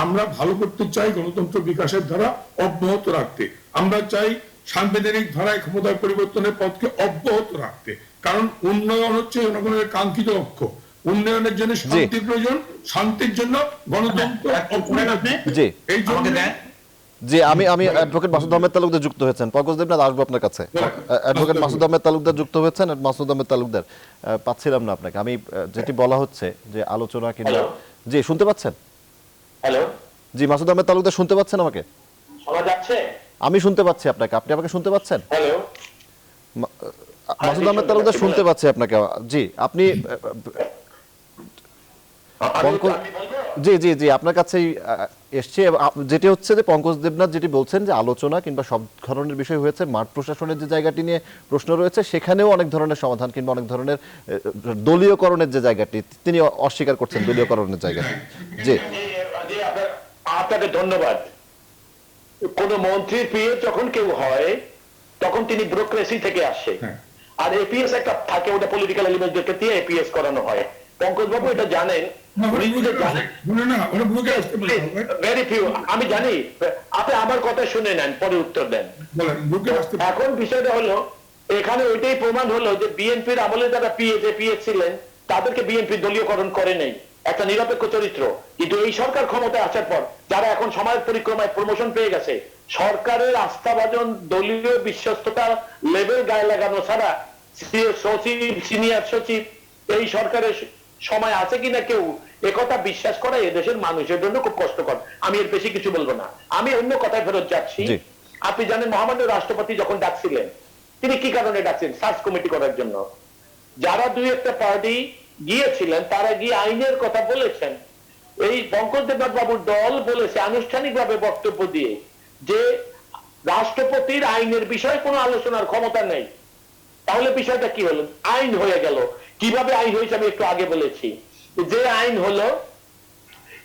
আমরা ভালো করতে চাই, গণতন্ত্র বিকাশের ধারা অব্যাহত রাখতে। আমরা চাই সাংবিধানিক ধারায় ক্ষমতার পরিবর্তনের পথকে অব্যাহত রাখতে, কারণ উন্নয়ন হচ্ছে জনগণের কাঙ্ক্ষিত লক্ষ্য। উন্নয়নের জন্য শান্তি প্রয়োজন, শান্তির জন্য গণতন্ত্র অপরিহার্য। জি, এই জন্য জি, আমি অ্যাডভোকেট মাসুদ আহমেদ তালুকদার যুক্ত হয়েছেন। পঙ্কজ দেবনাথ, আসবো আপনার কাছে। অ্যাডভোকেট মাসুদ আহমেদ তালুকদার যুক্ত হয়েছেন। মাসুদ আহমেদ তালুকদার, পাচ্ছিলাম না আপনাকে। আমি যেটি বলা হচ্ছে যে আলোচনা কিংবা, জি শুনতে পাচ্ছেন? হ্যালো, জি, মাসুদ আহমেদ তালুকদার শুনতে পাচ্ছেন আমাকে? শোনা যাচ্ছে? আমি শুনতে পাচ্ছি আপনাকে, আপনি আমাকে শুনতে পাচ্ছেন? হ্যালো, মাসুদ আহমেদ তালুকদার শুনতে পাচ্ছি আপনাকে। জি, আপনি পঙ্কজ, জি জি জি, আপনার কাছেই এসছে। যেটি হচ্ছে যে পঙ্কজ দেবনাথ যেটি বলছেন যে আলোচনা কিংবা সব ধরনের বিষয় হয়েছে, মাঠ প্রশাসনের যে জায়গাটি নিয়ে প্রশ্ন রয়েছে সেখানেও অনেক ধরনের সমাধান কিংবা অনেক ধরনের দলীয়করণের যে জায়গাটি তিনি অস্বীকার করছেন, দলীয়করণের জায়গাটি। জি, আপনাকে ধন্যবাদ। কোন মন্ত্রীর পিএ যখন কেউ হয় তখন তিনি ব্যুরোক্রেসি থেকে আসে, আর এপিএস একটা থাকে, ওটা পলিটিক্যাল এলিমেন্টদেরকে দিয়ে এপিএস করানো হয়। পঙ্কজ বাবু এটা জানেন, ভেরি ফিউ, আমি জানি। আপনি আমার কথা শুনে নেন, পরে উত্তর দেন। এখন বিষয়টা হলো, এখানে ওইটাই প্রমাণ হলো যে বিএনপির আমলে যারা পিএ ছিলেন তাদেরকে বিএনপি দলীয়করণ করে নেই, একটা নিরপেক্ষ চরিত্র। কিন্তু এই সরকার ক্ষমতায় আসার পর যারা এখন সমাজ পরিক্রমায় প্রমোশন পেয়ে গেছে, সরকারের আস্থাভাজন দলীয় বিশ্বস্ততা লেভেল গায়ে লাগানো ছাড়া সচিব, সিনিয়র সচিব, এই সরকারের সময় আছে কিনা কেউ একথা বিশ্বাস করে এদেশের মানুষের জন্য খুব কষ্টকর। আমি এর বেশি কিছু বলবো না। আমি অন্য কথায় ফেরত যাচ্ছি। আপনি জানেন মহামান্য রাষ্ট্রপতি যখন ডাকছিলেন, তিনি কি কারণে ডাকছেন? সার্চ কমিটি করার জন্য। যারা দুই একটা পার্টি গিয়েছিলেন তারা গিয়ে আইনের কথা বলেছেন। এই পঙ্কজ দেবনাথ বাবুর দল বলেছে আনুষ্ঠানিকভাবে বক্তব্য দিয়ে যে রাষ্ট্রপতির আইনের বিষয়ে কোনো আলোচনার ক্ষমতা নেই। তাহলে বিষয়টা কি হলো? আইন হয়ে গেল। কিভাবে আইন হয়েছে আমি একটু আগে বলেছি। যে আইন হলো,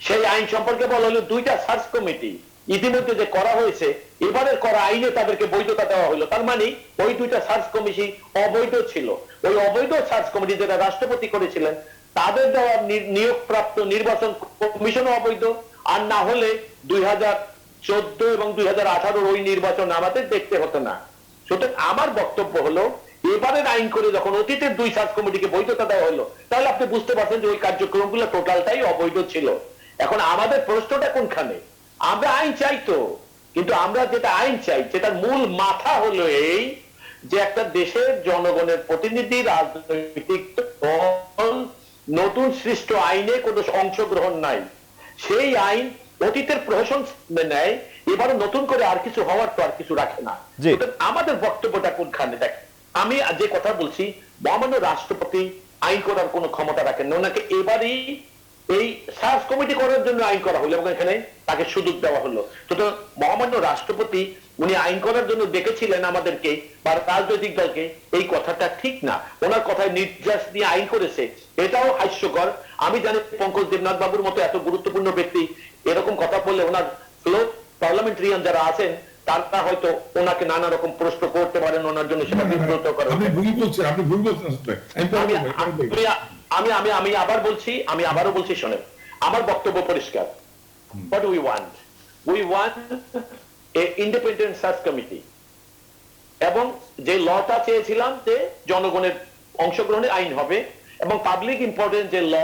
সেই আইন সম্পর্কে বলা হলো দুইটা সার্চ কমিটি ইতিমধ্যে যে করা হয়েছে, এবারের করা আইনে তাদেরকে বৈধতা দেওয়া হলো। তার মানে ওই দুইটা সার্চ কমিটি অবৈধ ছিল। ওই অবৈধ সার্চ কমিটি যেটা রাষ্ট্রপতি করেছিলেন, তাদের দেওয়া নিয়োগপ্রাপ্ত নির্বাচন কমিশনও অবৈধ। আর না হলে 2014 এবং 2018 ওই নির্বাচন আমাদের দেখতে হতো না। সুতরাং আমার বক্তব্য হলো, এবারের আইন করে যখন অতীতের দুই সার্চ কমিটিকে বৈধতা দেওয়া হলো, তাহলে আপনি বুঝতে পারছেন যে ওই কার্যক্রমগুলো টোটালটাই অবৈধ ছিল। এখন আমাদের প্রশ্নটা কোনখানে? আমরা আইন চাই তো, কিন্তু আমরা যেটা আইন চাই সেটার মূল মাথা হলো এই যে একটা দেশের জনগণের প্রতিনিধি, রাজনৈতিক দল, নতুন সৃষ্ট আইনে কোনো অংশগ্রহণ নাই। সেই আইন অতীতের প্রহসন নেয়, এবারে নতুন করে আর কিছু হওয়ার তো আর কিছু রাখে না। জি। আমাদের বক্তব্যটা কোনখানে দেখ, আমি যে কথা বলছি, মহামান্য রাষ্ট্রপতি আইন করার কোনো ক্ষমতা রাখেন না। ওনাকে এবারই এই সার্চ কমিটি করার জন্য আইন করা হলো এবং এখানে তাকে সুযোগ দেওয়া হলো। তো মহামান্য রাষ্ট্রপতি উনি আইন করার জন্য ডেকেছিলেন আমাদেরকে বা রাজনৈতিক দলকে, এই কথাটা ঠিক না। ওনার কথায় নির্যাস দিয়ে আইন করেছে, এটাও হাস্যকর। আমি জানি পঙ্কজ দেবনাথ বাবুর মতো এত গুরুত্বপূর্ণ ব্যক্তি এরকম কথা বললে ওনার পার্লামেন্টারিয়ান যারা আছেন তারা হয়তো ওনাকে নানা রকম প্রশ্ন করতে পারেন, ওনার জন্য সেটা বিব্রত করে। আপনি ভুল বলছেন, আপনি ভুল বলছেন। আমি আবারও বলছি শোনেন, আমার বক্তব্য পরিষ্কার। What do we want? We want a independent search committee, এবং যে লটা চেয়েছিলাম যে জনগণের অংশগ্রহণের আইন হবে এবং পাবলিক ইম্পর্টেন্ট যে ল,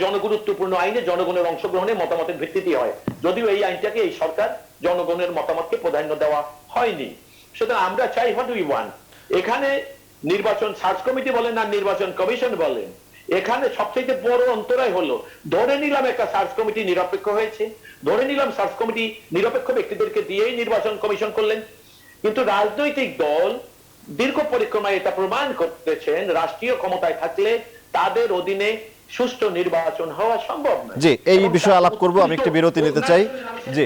জনগুরুত্বপূর্ণ আইনে জনগণের অংশগ্রহণের মতামতের ভিত্তিতে হয়। যদিও এই আইনটাকে এই সরকার জনগণের মতামতকে প্রাধান্য দেওয়া হয়নি। সুতরাং আমরা চাই হোয়াট উই ওয়ান্ট। এখানে নির্বাচন সার্চ কমিটি বলেন আর নির্বাচন কমিশন বলেন, এখানে সবচেয়ে বড় অন্তরায় হলো ধরে নিলাম একটা সার্চ কমিটি নিরপেক্ষ হয়েছে, ধরে নিলাম সার্চ কমিটি নিরপেক্ষ ব্যক্তিদেরকে দিয়েই নির্বাচন কমিশন করলেন, কিন্তু রাজনৈতিক দল দীর্ঘ পরিক্রমায় এটা প্রমাণ করতেছেন রাষ্ট্রীয় ক্ষমতায় থাকলে তাদের অধীনে সুষ্ঠু নির্বাচন হওয়া সম্ভব নয়। জি, এই বিষয়ে আলাপ করব। আমি একটু বিরতি নিতে চাই। জি,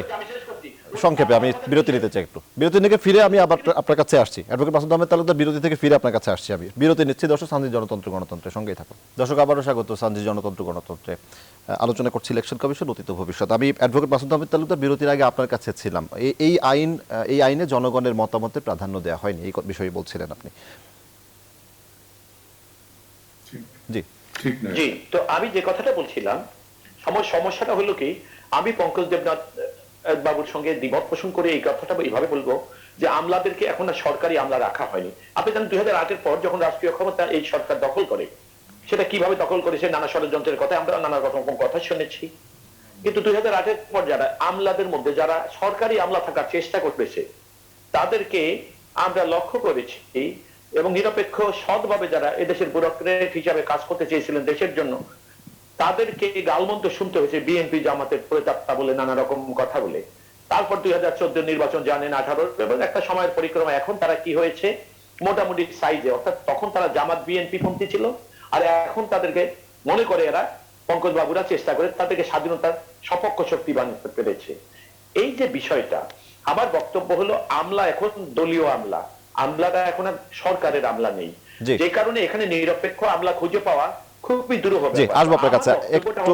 সংক্ষেপে আমি বিরতি নিতে চাই একটু। বিরতি থেকে ফিরে আমি আবার আপনার কাছে আসছি। অ্যাডভোকেট মাসুদ আহমেদ তালুকদার, বিরতি থেকে ফিরে আপনার কাছে আসছি। আমি বিরতি নিচ্ছি। দর্শক, সানজি জনতন্ত্র গণতন্ত্রের সঙ্গেই থাকুন। দর্শক, আবারও স্বাগত সানজি জনতন্ত্র গণতন্ত্রে। আলোচনা করছি ইলেকশন কমিশন অতীত ভবিষ্যৎ। আমি অ্যাডভোকেট মাসুদ আহমেদ তালুকদার বিরতির আগে আপনার কাছে ছিলাম। এই আইনে জনগণের মতামতের প্রাধান্য দেওয়া হয়নি, এই বিষয়ে বলছিলেন আপনি। জি জি, তো আমি যে কথাটা বলছিলাম, সমস্যাটা হলো কি, আমি পঙ্কজ দেবনাথ বাবুর সঙ্গে দ্বিমত পোষণ করে এই কথাটা এইভাবে বলবো যে আমলাদেরকে এখন আর সরকারি আমলা রাখা হয়নি। আপনি জানেন 2008-এর পর যখন রাষ্ট্রীয় ক্ষমতা এই সরকার দখল করে, সেটা কিভাবে দখল করেছে, নানা ষড়যন্ত্রের কথা আমরা নানা রকম কথা শুনেছি। কিন্তু 2008-এর পর যারা আমলাদের মধ্যে যারা সরকারি আমলা থাকার চেষ্টা করতেছে তাদেরকে আমরা লক্ষ্য করেছি, এবং নিরপেক্ষ সৎভাবে যারা এদেশের ব্যুরোক্রেট হিসাবে কাজ করতে চেয়েছিলেন দেশের জন্য, তাদেরকে গালমন্দ শুনতে হয়েছে বিএনপি জামাতের প্রেতাত্মা বলে, নানা রকম কথা বলে। তারপর 2014 নির্বাচন জানেন, 18 এবং একটা সময়ের পরিক্রমা। এখন তারা কি হয়েছে, মোটামুটি সাইজে, অর্থাৎ তখন তারা জামাত বিএনপি পন্থী ছিল, আর এখন তাদেরকে মনে করে এরা পঙ্কজ বাবুরা চেষ্টা করে তাদেরকে স্বাধীনতার সপক্ষ শক্তি বানাতে পেরেছে। এই যে বিষয়টা, আমার বক্তব্য হলো আমলা এখন দলীয় আমলা, আমলাটা এখন আর সরকারের আমলা নেই, যে কারণে এখানে নিরপেক্ষ আমলা খুঁজে পাওয়া খুবই দুরূহ। আসবো আপনার কাছে একটু।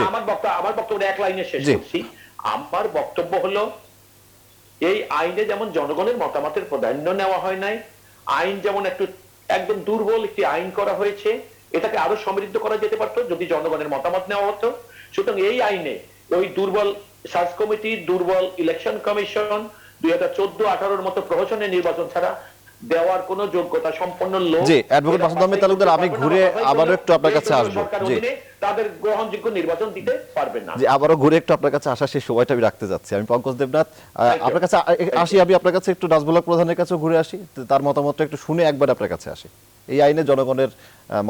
আমার বক্তব্য এক লাইনে শেষ করছি। আমার বক্তব্য হলো এই আইনে যেমন জনগণের মতামতের প্রাধান্য নেওয়া হয় নাই, আইন যেমন একদম দুর্বল একটি আইন করা হয়েছে, এটাকে আরো সমৃদ্ধ করা যেতে পারতো যদি জনগণের মতামত নেওয়া হতো। সুতরাং এই আইনে ওই দুর্বল সার্চ কমিটি, দুর্বল ইলেকশন কমিশন, 2014-18-র মতো প্রহসনের নির্বাচন ছাড়া দেওয়ার কোন যোগ্যতা সম্পন্ন লোক। জি, অ্যাডভোকেট মাসুদ আহমেদ তালুকদার, আমি ঘুরে আবারও একটু আপনার কাছে আসবো। জি, তাদের গ্রহণযোগ্য নির্বাচন দিতে পারবেন না। জি, আবারও ঘুরে একটু আপনার কাছে আসা, সেই সময়টা আমি রাখতে যাচ্ছি। আমি পঙ্কজ দেবনাথ আপনার কাছে আসি। আমি আপনার কাছে একটু নাজমুল হক প্রধানের কাছেও ঘুরে আসি, তার মতামতটা একটু শুনে একবার আপনার কাছে আসি। এই আইনে জনগণের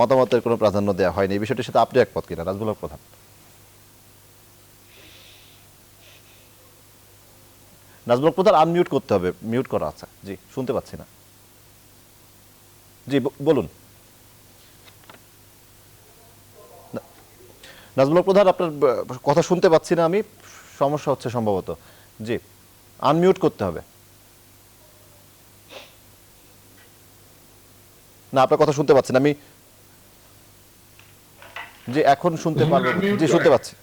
মতামতের কোনো প্রাধান্য দেওয়া হয়নি, এই বিষয়টির সাথে আপনি একমত কিনা নাজমুল হক প্রধান? নাজমুল হক প্রধান আনমিউট করতে হবে, মিউট করা আছে। জি, শুনতে পাচ্ছি না। জি, বলুন নাজমুল হক প্রধান, আপনার কথা শুনতে পাচ্ছি না আমি, সমস্যা হচ্ছে সম্ভবত। জি, আনমিউট করতে হবে। না, আপনার কথা শুনতে পাচ্ছি না আমি। জি, এখন শুনতে পারবো। জি, শুনতে পাচ্ছি।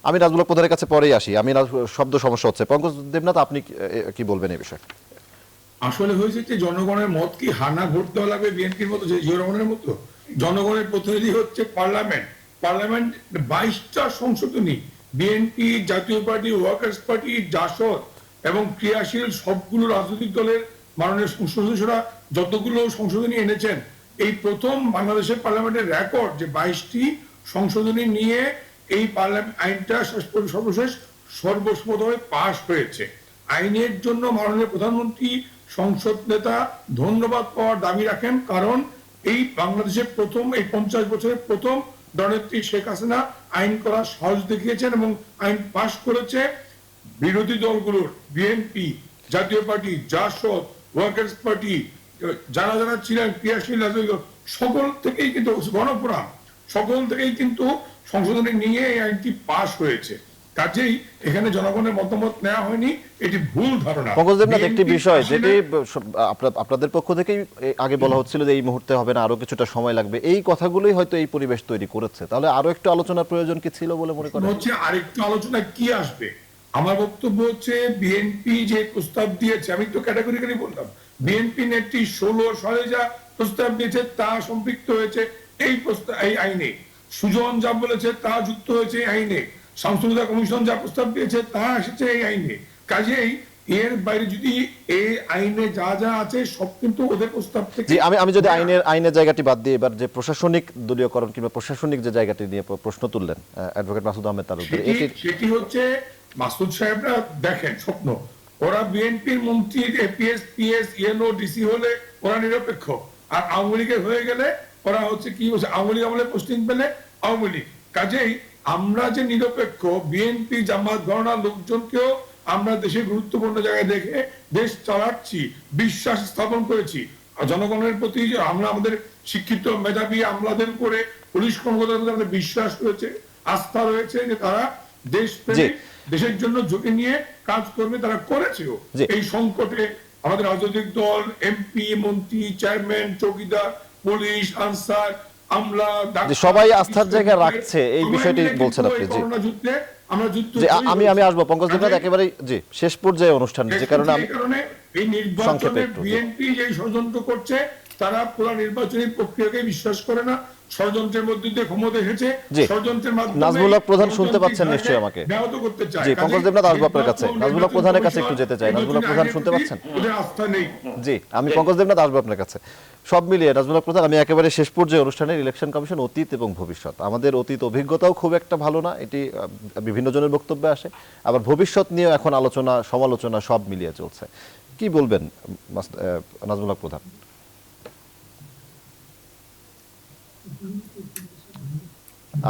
আমি নাজমুল হক প্রধানের কাছে পরেই আসি। আমি শব্দ সমস্যা হচ্ছে। পঙ্কজ দেবনাথ, আপনি কি বলবেন এই বিষয়ে? আসলে হয়েছে যে জনগণের মত কি হানা ভোট দেওয়া লাগবে বিএনপির মতো, জিয়া রহমানের মতো? জনগণের প্রতিনিধি হচ্ছে পার্লামেন্ট। 22টা সংশোধনী, বিএনপি, জাতীয় পার্টি, ওয়ার্কার্স পার্টি, জাসদ এবং ক্রিয়াশীল সবগুলো রাজনৈতিক দলের মাননীয় সংসদ সদস্যরা যতগুলো সংশোধনী এনেছেন, এই প্রথম বাংলাদেশের পার্লামেন্টের রেকর্ড যে 22টি সংশোধনী নিয়ে এই পার্লামেন্ট আইনটা সর্বশেষ সর্বসম্মতভাবে পাশ হয়েছে। আইনের জন্য মাননীয় প্রধানমন্ত্রী, সংসদ নেতা ধন্যবাদ পাওয়ার দাবি রাখেন, কারণ এই বাংলাদেশের প্রথম এই 50 বছরের প্রথম জননেত্রী শেখ হাসিনা আইন করার সাহস দেখিয়েছেন এবং আইন পাশ করেছে। বিরোধী দলগুলোর বিএনপি, জাতীয় পার্টি, জাসদ, ওয়ার্কার্স পার্টি, যারা যারা ছিলেন ক্রিয়াশীল রাজনৈতিক দল, সকল থেকেই কিন্তু গণফোরাম, সকল থেকেই কিন্তু সংশোধনী নিয়ে এই আইনটি পাশ হয়েছে। কাজেই এখানে জনগণের মতামত নেওয়া হয়নি, এটি ভুল ধারণা। পঙ্কজ দেবনাথ, একটি BNP বিষয় আসলে- যেটি আপনাদের পক্ষ থেকেই আগে বলা হচ্ছিল যে এই মুহূর্তে হবে না, আরো কিছুটা সময় লাগবে, এই কথাগুলোই হয়তো এই পরিবেশ তৈরি করেছে। তাহলে আরো একটু আলোচনার প্রয়োজন কি ছিল বলে মনে করেন? হচ্ছে আরেকটু আলোচনা কি আসবে। আমার বক্তব্য হচ্ছে বিএনপি যে প্রস্তাব দিয়েছে, আমি তো ক্যাটাগরিক্যালি বললাম, বিএনপি নেত্রী 16 সালে যা প্রস্তাব দিয়েছে তা সম্পৃক্ত হয়েছে এই প্রস্তাব, এই আইনে। সুজন যা বলেছে তা যুক্ত হয়েছে এই আইনে। শামসুল কমিশন যা প্রস্তাব দিয়েছে তা এসেছে এই আইনে। কাজেই এর বাইরে যদি এই আইনে যা যা আছে সব কিন্তু ওদের প্রস্তাব থেকে। জি, আমি যদি আইনের জায়গাটি বাদ দিয়ে এবার যে প্রশাসনিক দলীয়করণ কিংবা প্রশাসনিক যে জায়গাটি নিয়ে প্রশ্ন তুললেন অ্যাডভোকেট মাসুদ আহমেদ তালুকদার, সেটি হচ্ছে মাসুদ সাহেবরা দেখেন স্বপ্ন, ওরা বিএনপির মন্ত্রী এপিএস, পিএস, ইএনও, ডিসি হলে ওরা নিরপেক্ষ, আর আওয়ামী লীগের হয়ে গেলে ওরা হচ্ছে কি হচ্ছে, আওয়ামী লীগ আমলে পোস্টিং পেলে আওয়ামী লীগ। কাজেই আমরা যে নিরপেক্ষ, বিএনপি, জামাত, গণনা লোকজনকেও আমরা দেশের গুরুত্বপূর্ণ জায়গায় দেখে দেশ চালাচ্ছি, বিশ্বাস স্থাপন করেছি। আর জনগণের প্রতি যে আমরা আমাদের শিক্ষিত মেধাবী আমলাদের উপরে, পুলিশ কর্মকর্তাদের আমাদের বিশ্বাস রয়েছে, আস্থা রয়েছে যে তারা দেশ প্রেমিক, দেশের জন্য ঝুঁকি নিয়ে কাজ করবে, তারা করেছেও। এই সংকটে আমাদের রাজনৈতিক দল, এমপি, মন্ত্রী, চেয়ারম্যান, চৌকিদার, পুলিশ, আনসার, আমলা, সবাই আস্থার জায়গা রাখছে, এই বিষয়টি বলছেন আপনি। জি, আমি আসবো পঙ্কজ দেবনাথ একেবারে জি শেষ পর্যায়ে অনুষ্ঠান, যে কারণে এই নির্বাচনে বিএনপি যে ষড়যন্ত্র করছে, তারা পুরো নির্বাচনী প্রক্রিয়াকে বিশ্বাস করে না, ষড়যন্ত্রের মধ্যে দিয়ে ক্ষমতা এসেছে, ষড়যন্ত্রের মাধ্যমে। নাজমুল হক প্রধান শুনতে পাচ্ছেন নিশ্চয়ই আমাকে? জি, পঙ্কজ দেবনাথ আসবো আপনার কাছে, নাজমুল হক প্রধানের কাছে একটু যেতে চাই। নাজমুল হক প্রধান শুনতে পাচ্ছেন? আস্থা নেই। জি, আমি পঙ্কজ দেবনাথ আসবো আপনার কাছে। সব মিলিয়ে নাজমুল হক প্রধান, আমি একেবারে শেষ পর্যায়ে অনুষ্ঠানের ইলেকশন কমিশন অতীত এবং ভবিষ্যৎ, আমাদের অতীত অভিজ্ঞতাও খুব একটা ভালো না, এটি বিভিন্ন জনের বক্তব্যে আসে, আবার ভবিষ্যৎ নিয়ে এখন আলোচনা সমালোচনা সব মিলিয়ে চলছে। কি বলবেন নাজমুল হক প্রধান?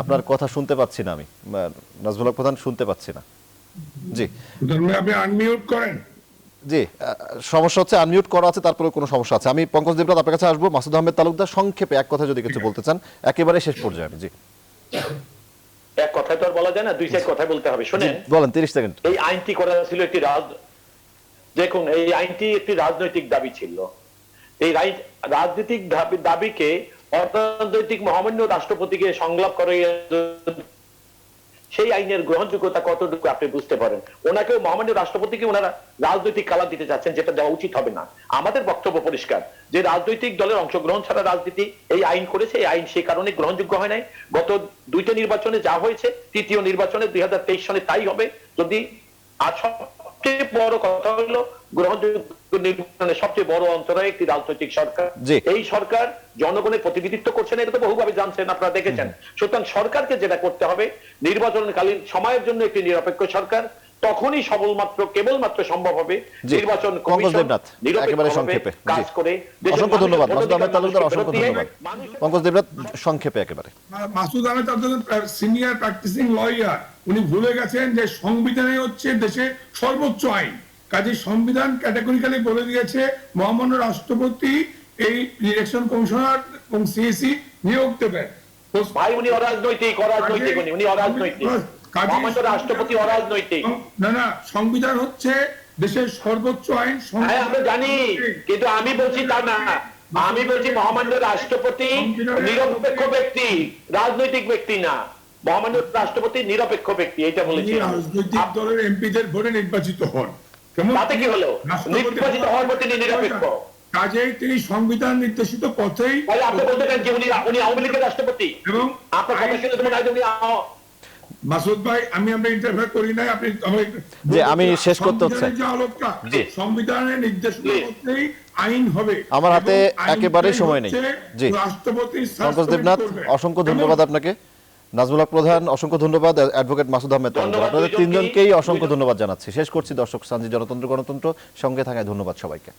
আপনার কথা শুনতে পাচ্ছি না আমি, নাজমুল হক প্রধান শুনতে পাচ্ছি না। জি, আপনি আনমিউট করেন। জি, সমস্যা হচ্ছে আনমিউট করা আছে, তারপরে কোনো সমস্যা আছে। আমি পঙ্কজ দেবনাথ আপনার কাছে আসবো। মাসুদ আহমেদ তালুকদার সংক্ষেপে এক কথা যদি কিছু বলতে চান, একেবারে শেষ পর্যায়ে। আমি জি, এক কথায় তো আর বলা যায় না, দুই চার কথা বলতে হবে। শুনেন, বলেন, 30 সেকেন্ড। এই আইনটি করা ছিল একটি দেখুন, এই আইনটি একটি রাজনৈতিক দাবি ছিল। এই রাজনৈতিক দাবিকে অর্থনৈতিক মহামান্য রাষ্ট্রপতিকে সংলাপ করে সেই আইনের গ্রহণযোগ্যতা কতটুকু আপনি বুঝতে পারেন। ওনাকেও মহামান্য রাষ্ট্রপতিকে ওনারা রাজনৈতিক কালার দিতে চাচ্ছেন, যেটা দেওয়া উচিত হবে না। আমাদের বক্তব্য পরিষ্কার যে রাজনৈতিক দলের অংশগ্রহণ ছাড়া রাজনীতি এই আইন করেছে, এই আইন সেই কারণে গ্রহণযোগ্য হয় নাই। গত দুইটা নির্বাচনে যা হয়েছে, তৃতীয় নির্বাচনে 2023 সালে তাই হবে। যদি আর সবচেয়ে বড় কথা হলো, গ্রহণযোগ্য নির্বাচনে সবচেয়ে বড় অন্তরায় একটি রাজনৈতিক সরকার। এই সরকার জনগণের প্রতিনিধিত্ব করছেন, এটা তো বহুভাবে জানছেন, আপনারা দেখেছেন। সুতরাং সরকারকে যেটা করতে হবে, নির্বাচনকালীন সময়ের জন্য একটি নিরপেক্ষ সরকার, তখনই কেবলমাত্র সম্ভব হবে নির্বাচন কমিশন একেবারে সংক্ষেপে কাজ করে। অসংখ্য ধন্যবাদ মাসুদ আহমেদ তালুকদার, অসংখ্য ধন্যবাদ। পঙ্কজ দেবনাথ সংক্ষেপে একেবারে। Masud Ahmed Talukdar senior practising lawyer, উনি ভুলে গেছেন যে সংবিধানই হচ্ছে দেশের সর্বোচ্চ আইন। কাজে সংবিধান ক্যাটাগরিক্যালি বলে দিয়েছে মহামান্য রাষ্ট্রপতি এই ইলেকশন কমিশনার এবং সিএসি নিয়োগ দেবেন। ভাই, উনি অরাজনৈতিক, উনি অরাজনৈতিক, মহামান্য রাষ্ট্রপতি অরাজনৈতিক। না, সংবিধান হচ্ছে দেশের সর্বোচ্চ আইন। হ্যাঁ, আমরা জানি, কিন্তু আমি বলছি তা না। আমি বলছি মহামান্য রাষ্ট্রপতি নিরপেক্ষ ব্যক্তি, রাজনৈতিক ব্যক্তি না। মহামান্য রাষ্ট্রপতি নিরপেক্ষ ব্যক্তি, এটা বলেছি। রাজনৈতিক দলের এমপিদের ভোটে নির্বাচিত হন, তাতে কি হলো? নির্বাচিত হওয়ার পর তিনি নিরপেক্ষ। কাজেই তিনি সংবিধান নির্দেশিত পথেই। আপনি বলতে চান যে উনি আওয়ামী লীগের রাষ্ট্রপতি, এবং আপনার কথা শুনে তোমার মাসুদ ভাই, আমি ইন্টারভিউ করি নাই, আপনি যে আমি শেষ করতে হচ্ছে, সংবিধানের নির্দেশনা মতেই আইন হবে। আমার হাতে একেবারে সময় নেই। জি, রাষ্ট্রপতি পঙ্কজ দেবনাথ অসংখ্য ধন্যবাদ আপনাকে, নাজমুল হক প্রধান অসংখ্য ধন্যবাদ, অ্যাডভোকেট মাসুদ আহমেদ তালুকদার, আপনাদের তিনজনকেই অসংখ্য ধন্যবাদ জানাচ্ছি। শেষ করছি দর্শক, সানজি জনতন্ত্র গণতন্ত্র সঙ্গে থাকায় ধন্যবাদ সবাইকে।